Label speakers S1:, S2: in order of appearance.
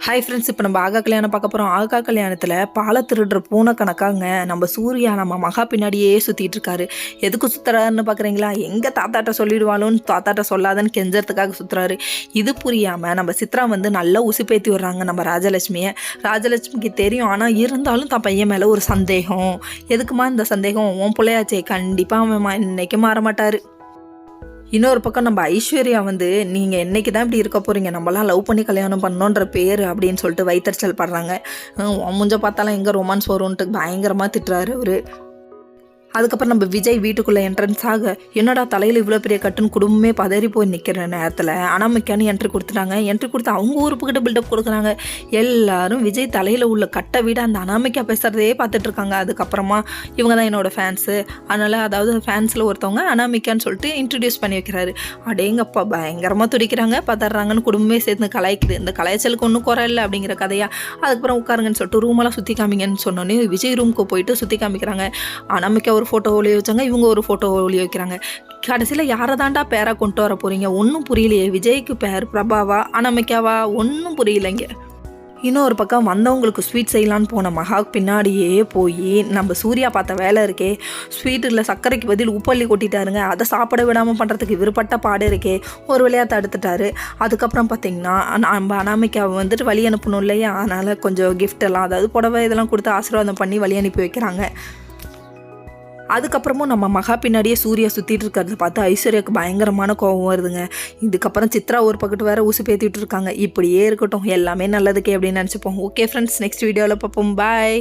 S1: Hi friends, இப்போ நம்ம ஆகா கல்யாணம் பார்க்க போகிறோம். ஆகா கல்யாணத்தில் பாலை திருடுற பூனை கணக்காங்க நம்ம சூர்யா நம்ம மகா பின்னாடியே சுற்றிட்டு இருக்காரு. எதுக்கு சுற்றுறாருன்னு பார்க்குறீங்களா? எங்கே தாத்தாட்ட சொல்லிடுவாளோன்னு தாத்தாட்ட சொல்லாதன்னு கெஞ்சறதுக்காக சுற்றுறாரு. இது புரியாமல் நம்ம சித்ரா வந்து நல்லா உசுப்பேற்றி விடுறாங்க நம்ம ராஜலட்சுமியை. ராஜலட்சுமிக்கு தெரியும், ஆனால் இருந்தாலும் தான் பையன் மேலே ஒரு சந்தேகம். எதுக்குமா இந்த சந்தேகம்? உன் பிள்ளையாச்சே, கண்டிப்பாக அவன் இன்னைக்கு மாற மாட்டார். இன்னொரு பக்கம் நம்ம ஐஸ்வர்யா வந்து நீங்கள் என்னைக்கு தான் இப்படி இருக்க போகிறீங்க, நம்மளாம் லவ் பண்ணி கல்யாணம் பண்ணோன்ற பேர் அப்படின்னு சொல்லிட்டு வைத்தறிச்சல் படுறாங்க. முஞ்ச பார்த்தாலும் எங்கே ரொமான்ஸ் வரும்ன்ட்டு பயங்கரமாக திட்டுறாரு அவரு. அதுக்கப்புறம் நம்ம விஜய் வீட்டுக்குள்ளே என்ட்ரன்ஸ் ஆக, என்னடா தலையில் இவ்வளோ பெரிய கட்டுன்னு குடும்பமே பதறி போய் நிற்கிற நேரத்தில் அனாமிக்கான்னு என்ட்ரி கொடுத்துட்டாங்க. என்ட்ரி கொடுத்து அவங்க ஊருப்புக்கிட்ட பில்டப் கொடுக்குறாங்க. எல்லாரும் விஜய் தலையில் உள்ள கட்டை விட அந்த அனாமிக்கா பேசுகிறதே பார்த்துட்ருக்காங்க. அதுக்கப்புறமா இவங்க தான் என்னோடய ஃபேன்ஸு, அதனால் அதாவது ஃபேன்ஸில் ஒருத்தவங்க அனாமிக்கான்னு சொல்லிட்டு இன்ட்ரடியூஸ் பண்ணி வைக்கிறாரு. அடேங்கப்பா, பயங்கரமாக துடிக்கிறாங்க, பதறாங்கன்னு குடும்பமே சேர்ந்து கலாய்க்குது. இந்த கலாய்ச்சலுக்கு ஒன்றும் குறை இல்லை அப்படிங்கிற கதையாக. அதுக்கப்புறம் உட்காருங்கன்னு சொல்லிட்டு ரூமெல்லாம் சுற்றி காமிங்கன்னு சொன்னோன்னே விஜய் ரூமுக்கு போயிட்டு சுற்றி காமிக்கிறாங்க. அனாமிக்கா ஒரு ஃபோட்டோ ஒளிய வச்சாங்க, இவங்க ஒரு ஃபோட்டோ ஒளிய வைக்கிறாங்க. கடைசியில் யாரை தாண்டா பேரா கொண்டு வர போகிறீங்க? ஒன்றும் புரியலையே. விஜய்க்கு பேர் பிரபாவா அனாமிக்காவா? ஒன்றும் புரியலைங்க. இன்னொரு பக்கம் வந்தவங்களுக்கு ஸ்வீட் செய்யலான்னு போன மகா பின்னாடியே போய் நம்ம சூர்யா பார்த்த வேலை இருக்கே, ஸ்வீட்டில் சர்க்கரைக்கு பதில் உப்பள்ளி கொட்டிட்டாருங்க. அதை சாப்பிட விடாமல் பண்ணுறதுக்கு விருப்பப்பட்ட பாடு இருக்கே, ஒரு விளையாட்டு தடுத்துட்டாரு. அதுக்கப்புறம் பார்த்திங்கன்னா நம்ம அனாமிக்காவை வந்துட்டு வழி அனுப்பணும் இல்லையா, அதனால் கொஞ்சம் கிஃப்டெல்லாம், அதாவது புடவை இதெல்லாம் கொடுத்து ஆசீர்வாதம் பண்ணி வழி அனுப்பி வைக்கிறாங்க. அதுக்கப்புறமும் நம்ம மகா பின்னாடியே சூர்யா சுற்றிட்டு இருக்கிறத பார்த்து ஐஸ்வர்யாவுக்கு பயங்கரமான கோபம் வருதுங்க. இதுக்கப்புறம் சித்ரா ஒரு பக்கத்து வேறு ஊசி பேத்திட்டு இருக்காங்க. இப்படியே இருக்கட்டும், எல்லாமே நல்லதுக்கே அப்படின்னு நினச்சிப்போம். ஓகே ஃப்ரெண்ட்ஸ், நெக்ஸ்ட் வீடியோவில் பார்ப்போம். பாய்.